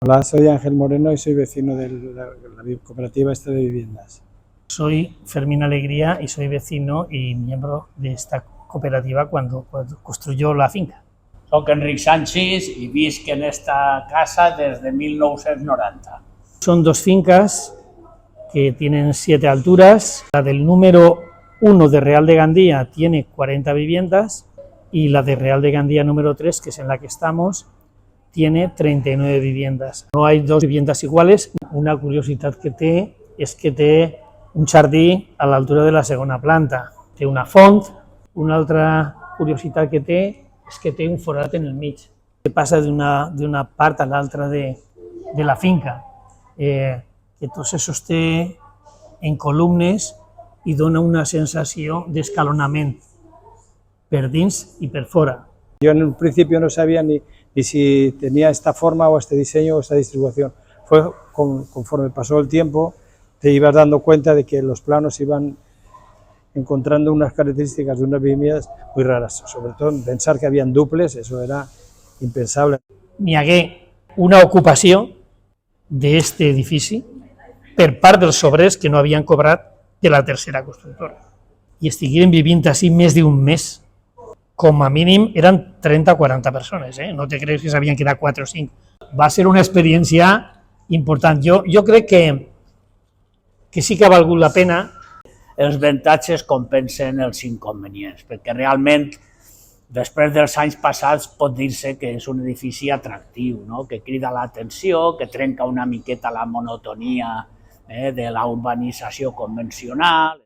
Hola, soy Ángel Moreno y soy vecino de la cooperativa esta de viviendas. Soy Fermín Alegría y soy vecino y miembro de esta cooperativa cuando construyó la finca. Soc Enric Sanchis i visc en esta casa des de 1990. Son dos fincas que tienen 7 alturas. La del número 1 de Real de Gandía tiene 40 viviendas y la de Real de Gandía número 3, que es en la que estamos, tiene 39 viviendas. No hay dos viviendas iguales. Una curiositat que té és que té un jardí a l'altura de la segona planta. Té una font. Una altra curiositat que té és que té un forat en el mig, que passa d'una part a l'altra de la finca, que tot se sosté en columnes i dona una sensació d'escalonament per dins i per fora. Yo en un principio no sabía ni si tenía esta forma o este diseño o esta distribución. Fue conforme pasó el tiempo, te ibas dando cuenta de que los planos iban encontrando unas características de unas viviendas muy raras, sobre todo pensar que habían duples, eso era impensable. N'hi hagué una ocupació d'aquest edifici per part dels obrers que no havien cobrat de la tercera constructora i estigueren vivint així més d'un mes. Com a mínim eren 30 o 40 persones, no te creus que s'havien quedat 4 o 5. Va ser una experiència important. Jo crec que sí que ha valgut la pena. Els avantatges compensen els inconvenients, perquè realment, després dels anys passats, pot dir-se que és un edifici atractiu, no? Que crida l'atenció, que trenca una miqueta la monotonia de la urbanització convencional.